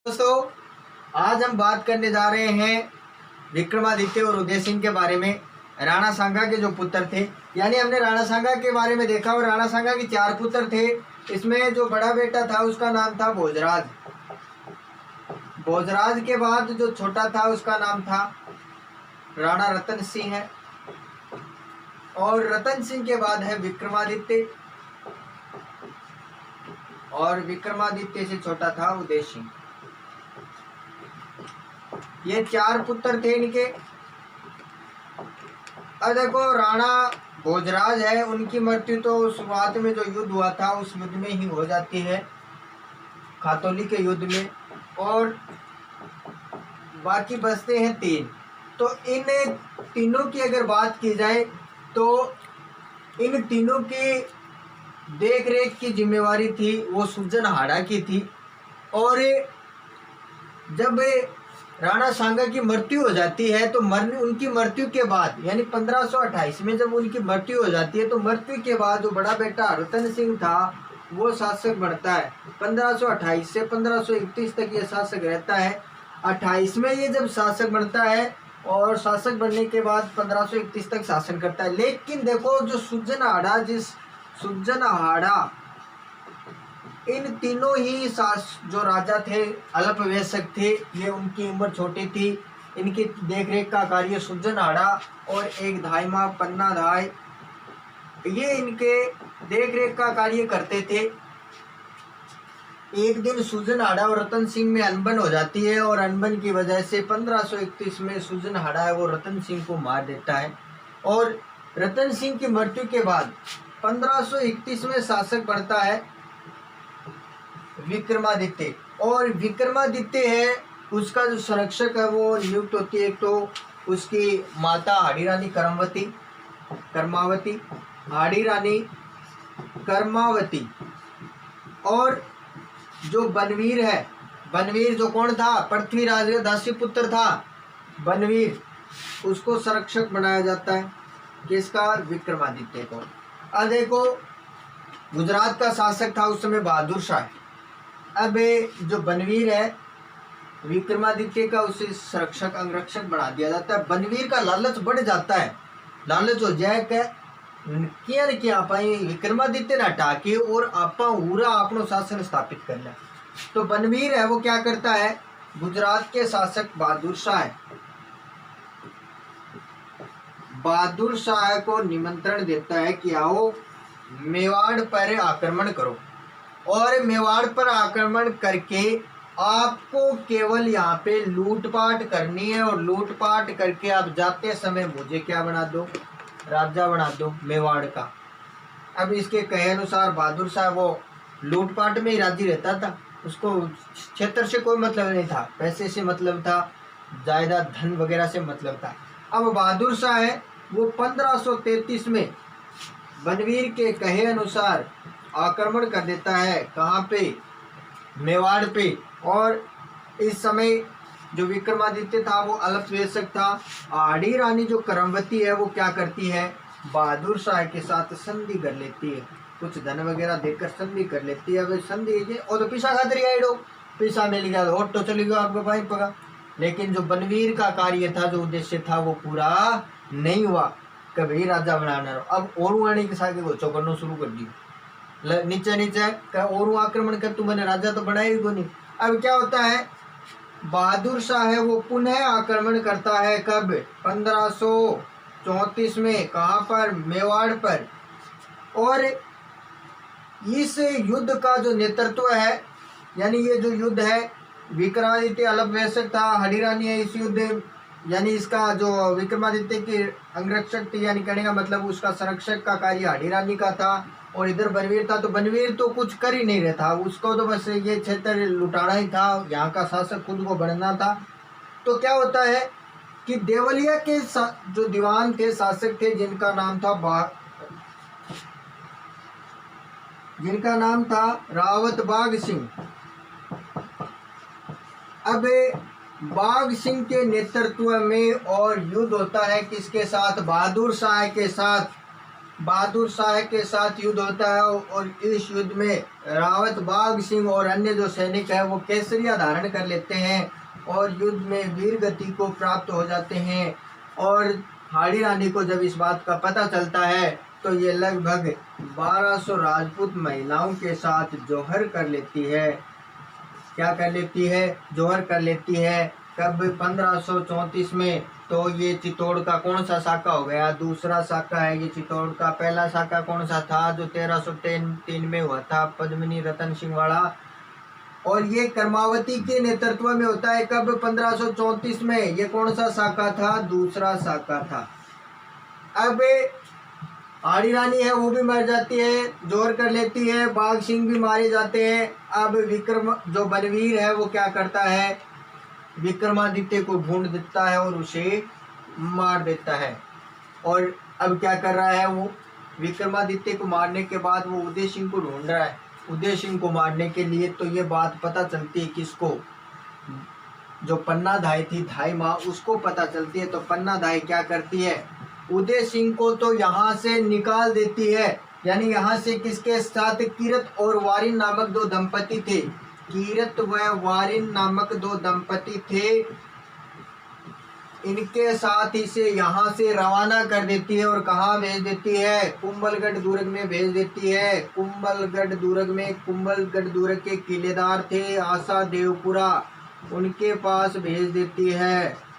दोस्तों, आज हम बात करने जा रहे हैं विक्रमादित्य और उदय सिंह के बारे में। राणा सांगा के जो पुत्र थे, यानी हमने राणा सांगा के बारे में देखा और राणा सांगा के 4 पुत्र थे। इसमें जो बड़ा बेटा था उसका नाम था भोजराज। भोजराज के बाद जो छोटा था उसका नाम था राणा रतन सिंह है, और रतन सिंह के बाद है विक्रमादित्य, और विक्रमादित्य से छोटा था उदय सिंह। ये 4 पुत्र थे इनके। अब देखो, राणा भोजराज है, उनकी मृत्यु तो शुरुआत में जो युद्ध हुआ था उस युद्ध में ही हो जाती है, खातौली के युद्ध में, और बाकी बचते हैं 3। तो इन तीनों की अगर बात की जाए तो इन तीनों की देख रेख की जिम्मेवारी थी वो सुजन हाड़ा की थी। और जब राणा सांगा की मृत्यु हो जाती है तो उनकी मृत्यु के बाद यानी 1528 में जब उनकी मृत्यु हो जाती है तो मृत्यु के बाद जो बड़ा बेटा रतन सिंह था वो शासक बनता है। 1528 से 1531 तक ये शासक रहता है। 28 में ये जब शासक बनता है और शासक बनने के बाद 1531 तक शासन करता है। लेकिन देखो, जो सुजन हाड़ा इन तीनों ही जो राजा थे अल्पवयस्क थे। ये उनकी उम्र छोटी थी। इनकी देखरेख का कार्य सुजन हाड़ा और एक धाईमा पन्ना धाय, ये इनके देखरेख का कार्य करते थे। एक दिन सुजन हाड़ा और रतन सिंह में अनबन हो जाती है, और अनबन की वजह से 1531 में सुजन हाड़ा है वो रतन सिंह को मार देता है। और रतन सिंह की मृत्यु के बाद 1531 में शासक बनता है विक्रमादित्य। और विक्रमादित्य है उसका जो संरक्षक है वो नियुक्त होती है। एक तो उसकी माता हाड़ी रानी कर्मावती, और जो बनवीर है, बनवीर जो कौन था, पृथ्वीराज का दासी पुत्र था बनवीर, उसको संरक्षक बनाया जाता है। किसका? विक्रमादित्य को। अब देखो, गुजरात का शासक था उस समय बहादुर शाह। अब जो बनवीर है विक्रमादित्य का उसे संरक्षक अंगरक्षक बना दिया जाता है। बनवीर का लालच बढ़ जाता है, लालच हो जाए कि आप विक्रमादित्य ने हटा के और आपा पूरा अपनो शासन स्थापित कर लिया। तो बनवीर है वो क्या करता है, गुजरात के शासक बहादुर शाह को निमंत्रण देता है कि आओ मेवाड़ पर आक्रमण करो, और मेवाड़ पर आक्रमण करके आपको केवल यहाँ पे लूटपाट करनी है, और लूटपाट करके आप जाते समय मुझे क्या बना दो, राजा बना दो मेवाड़ का। अब इसके कहे अनुसार बहादुर शाह वो लूटपाट में ही राजी रहता था। उसको क्षेत्र से कोई मतलब नहीं था, पैसे से मतलब था, जायदाद धन वगैरह से मतलब था। अब बहादुर शाह है वो 1533 में बनवीर के कहे अनुसार आक्रमण कर देता है। कहाँ पे? मेवाड़ पे। और इस समय जो विक्रमादित्य था वो अल्पवयस्क था। हाड़ी रानी जो कर्मवती है वो क्या करती है, बहादुर शाह के साथ संधि कर लेती है, कुछ धन वगैरह देकर संधि कर लेती है। अब संधि और तो पीछा खातिर आइडो पीछा मिल गया तो तो चली गया आपको पाई पका। लेकिन जो बनवीर का कार्य था, जो उद्देश्य था, वो पूरा नहीं हुआ। कभी राजा बनाना अब और आने के साथ गोचो करना शुरू कर दिया, नीचे और आक्रमण कर, तू मैंने राजा तो बनाया ही को नहीं। अब क्या होता है, बहादुर शाह है वो पुनः आक्रमण करता है। कब? 1534 में। कहाँ पर? मेवाड़ पर। और इस युद्ध का जो नेतृत्व है, यानी ये जो युद्ध है, विक्रमादित्य अल्पवयस्क था, हाड़ी रानी है इस युद्ध, यानी इसका जो विक्रमादित्य की अंगरक्षक थी, यानी कहने का मतलब उसका संरक्षक का कार्य हाड़ी रानी का था, और इधर बनवीर था। तो बनवीर तो कुछ कर ही नहीं रहा था, उसको तो बस ये क्षेत्र लुटाना ही था, यहाँ का शासक खुद को बनना था। तो क्या होता है कि देवलिया के जो दीवान थे, शासक थे, जिनका नाम था रावत बाग सिंह। अब बाग सिंह के नेतृत्व में और युद्ध होता है किसके साथ? बहादुर शाह के साथ। बहादुर शाह के साथ युद्ध होता है और इस युद्ध में रावत बाघ सिंह और अन्य जो सैनिक है वो केसरिया धारण कर लेते हैं और युद्ध में वीर गति को प्राप्त हो जाते हैं। और हाड़ी रानी को जब इस बात का पता चलता है तो ये लगभग 1200 राजपूत महिलाओं के साथ जौहर कर लेती है। क्या कर लेती है? जौहर कर लेती है। कब? 1534 में। तो ये चित्तौड़ का कौन सा साका हो गया? दूसरा साका है ये चित्तौड़ का। पहला साका कौन सा था? जो 1303 में हुआ था, पद्मिनी रतन सिंह वाला। और ये कर्मावती के नेतृत्व में होता है। कब? 1534 में। ये कौन सा साका था? दूसरा साका था। अब हाड़ी रानी है वो भी मर जाती है, जोर कर लेती है, बाघ सिंह भी मारे जाते हैं। अब विक्रम जो बनवीर है वो क्या करता है? विक्रमादित्य को ढूंढ देता है और उसे मार देता है। और अब क्या कर रहा है वो? विक्रमादित्य को मारने के बाद वो उदय सिंह को ढूंढ रहा है, उदय सिंह को मारने के लिए। तो ये बात पता चलती है किसको? जो पन्ना धाई थी, धाई माँ, उसको पता चलती है। तो पन्ना धाई क्या करती है? उदय सिंह को तो यहाँ से निकाल देती है। यानी यहाँ से किसके साथ? किरत और वारिन नामक दो दंपति थे। किरत व वारिन नामक दो दंपति थे, इनके साथ इसे यहाँ से रवाना कर देती है। और कहाँ भेज देती है? कुंभलगढ़ दुर्ग में भेज देती है। कुंभलगढ़ दुर्ग में, कुंभलगढ़ दुर्ग के किलेदार थे आशा देवपुरा, उनके पास भेज देती है।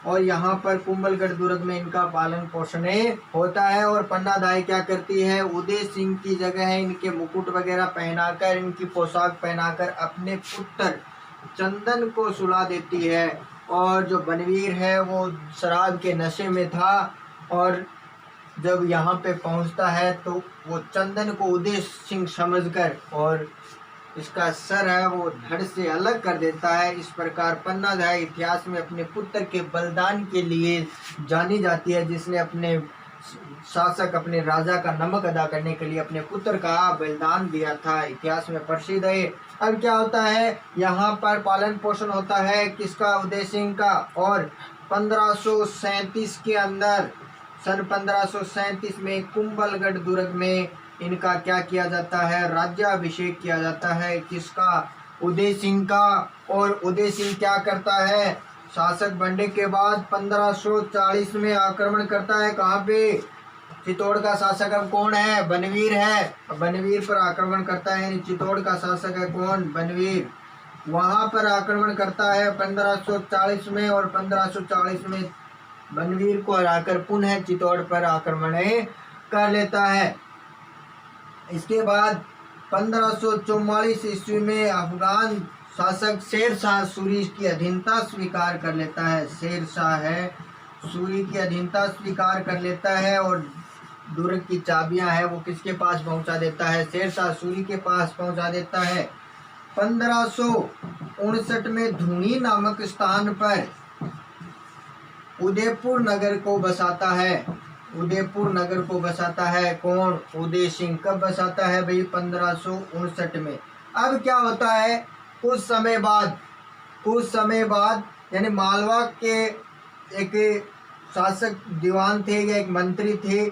और यहाँ पर कुंभलगढ़ दुर्ग में इनका पालन पोषण होता है। और पन्ना दाई क्या करती है? उदय सिंह की जगह है इनके मुकुट वगैरह पहनाकर, इनकी पोशाक पहनाकर अपने पुत्र चंदन को सुला देती है। और जो बनवीर है वो शराब के नशे में था और जब यहाँ पे पहुँचता है तो वो चंदन को उदय सिंह समझकर और इसका सर है वो धड़ से अलग कर देता है। इस प्रकार पन्ना धाई इतिहास में अपने पुत्र के बलिदान के लिए जानी जाती है, जिसने अपने शासक, अपने राजा का नमक अदा करने के लिए अपने पुत्र का बलिदान दिया था। इतिहास में प्रसिद्ध है। अब क्या होता है? यहाँ पर पालन पोषण होता है किसका? उदय सिंह का। और 1537 के अंदर, सन 1537 में कुंभलगढ़ दुर्ग में इनका क्या किया जाता है? राज्याभिषेक किया जाता है। किसका? उदय सिंह का। और उदय सिंह क्या करता है? शासक बनने के बाद 1540 में आक्रमण करता है। कहाँ पे? चित्तौड़ का शासक अब कौन है? बनवीर है। बनवीर पर आक्रमण करता है। चित्तौड़ का शासक है कौन? बनवीर। वहाँ पर आक्रमण करता है 1540 में। और 1540 में बनवीर को हराकर पुनः चित्तौड़ पर आक्रमण कर लेता है। इसके बाद 1544 ईस्वी में अफगान शासक शेर शाह सूरी की अधीनता स्वीकार कर लेता है। शेर शाह है सूरी की अधीनता स्वीकार कर लेता है और दुर्ग की चाबियां है वो किसके पास पहुंचा देता है? शेर शाह सूरी के पास पहुंचा देता है। 1559 में धुनी नामक स्थान पर उदयपुर नगर को बसाता है। उदयपुर नगर को बसाता है कौन? उदय सिंह। कब बसाता है भाई? 1559 में। अब क्या होता है? कुछ समय बाद यानी मालवा के एक शासक दीवान थे या एक मंत्री थे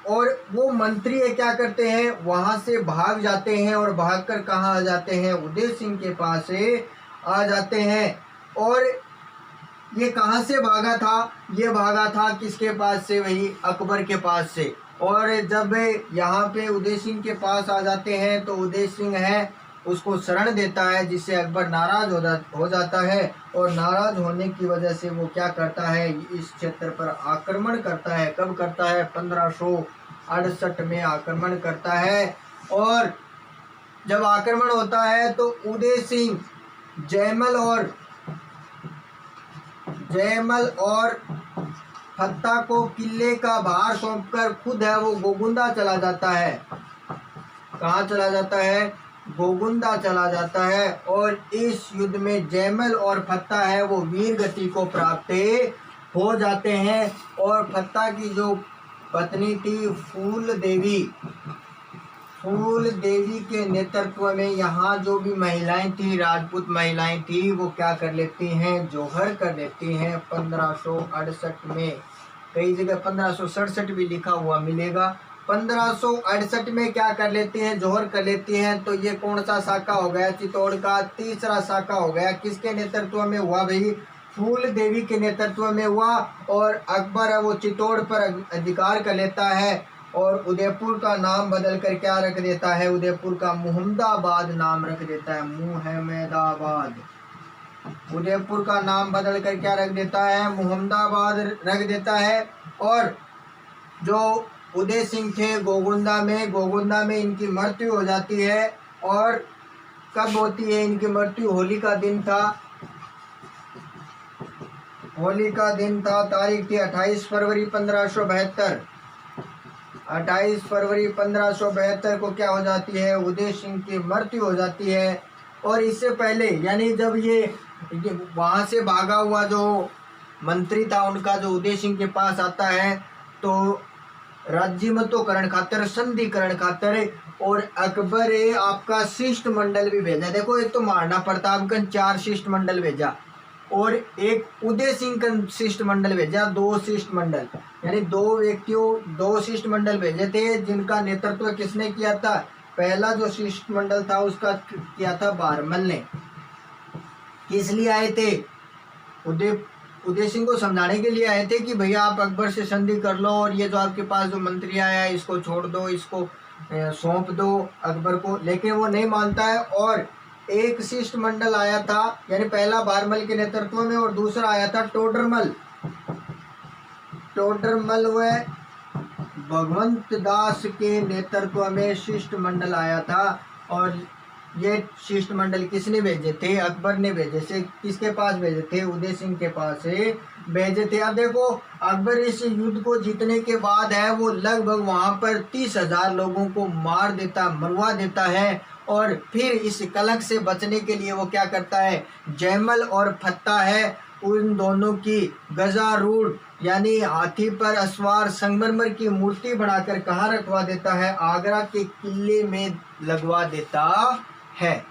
और वो मंत्री क्या करते हैं? वहाँ से भाग जाते हैं और भागकर कहाँ आ जाते हैं? उदय सिंह के पास आ जाते हैं। और ये कहाँ से भागा था? ये भागा था किसके पास से? वही अकबर के पास से। और जब यहाँ पे उदय सिंह के पास आ जाते हैं तो उदय सिंह है उसको शरण देता है, जिससे अकबर नाराज हो जाता है। और नाराज होने की वजह से वो क्या करता है? इस क्षेत्र पर आक्रमण करता है। कब करता है? 1568 में आक्रमण करता है। और जब आक्रमण होता है तो उदय सिंह जयमल और फत्ता को किले का भार सौंपकर खुद है वो गोगुंदा चला जाता है। कहाँ चला जाता है? गोगुंदा चला जाता है। और इस युद्ध में जयमल और फत्ता है वो वीर गति को प्राप्त हो जाते हैं। और फत्ता की जो पत्नी थी फूल देवी के नेतृत्व में यहाँ जो भी महिलाएं थी, राजपूत महिलाएं थी, वो क्या कर लेती हैं? जौहर कर लेती हैं 1568 में। कई जगह 1567 भी लिखा हुआ मिलेगा। 1568 में क्या कर लेते हैं, जोहर कर लेते हैं। तो ये कौन सा शाखा हो गया, चित्तौड़ का तीसरा शाखा हो गया। किसके नेतृत्व में हुआ भाई, फूल देवी के नेतृत्व में हुआ। और अकबर है वो चित्तौड़ पर अधिकार कर लेता है और उदयपुर का नाम बदल कर क्या रख देता है, उदयपुर का मुहम्मदाबाद नाम रख देता है, मुहम्मदाबाद। उदयपुर का नाम बदल कर क्या रख देता है, मुहम्मदाबाद रख देता है। और जो उदय सिंह थे गोगुंदा में इनकी मृत्यु हो जाती है। और कब होती है इनकी मृत्यु, होली का दिन था, तारीख थी 28 फरवरी 1572। 28 फरवरी 1572 को क्या हो जाती है, उदय सिंह की मृत्यु हो जाती है। और इससे पहले यानी जब ये वहाँ से भागा हुआ जो मंत्री था उनका, जो उदय सिंह के पास आता है, तो राज्यमतोकरण खातर, संधिकरण खातर, और अकबर आपका शिष्टमंडल भी भेजा। देखो एक तो महाराणा प्रतापगंज 4 शिष्टमंडल भेजा और एक उदय सिंह का शिष्टमंडल भेजा, 2 शिष्टमंडल, यानी 2 शिष्टमंडल भेजे थे। जिनका नेतृत्व किसने किया था, पहला जो शिष्टमंडल था उसका किया था बारमल ने। किस लिए आए थे, उदय सिंह को समझाने के लिए आए थे कि भैया आप अकबर से संधि कर लो और ये जो आपके पास जो मंत्री आया है इसको छोड़ दो, इसको सौंप दो अकबर को। लेकिन वो नहीं मानता है। और एक शिष्टमंडल आया था, यानी पहला बारमल के नेतृत्व में और दूसरा आया था टोडरमल व भगवंत दास के नेतृत्व में शिष्टमंडल आया था। और ये शिष्टमंडल किसने भेजे थे, अकबर ने भेजे से, किसके पास भेजे थे, उदय सिंह के पास से भेजे थे। अब देखो अकबर इस युद्ध को जीतने के बाद है वो लगभग वहां पर 30,000 लोगों को मरवा देता है। और फिर इस कलंक से बचने के लिए वो क्या करता है, जयमल और फत्ता है उन दोनों की गजारूढ़ यानी हाथी पर अस्वार संगमरमर की मूर्ति बनाकर कहाँ रखवा देता है, आगरा के किले में लगवा देता है।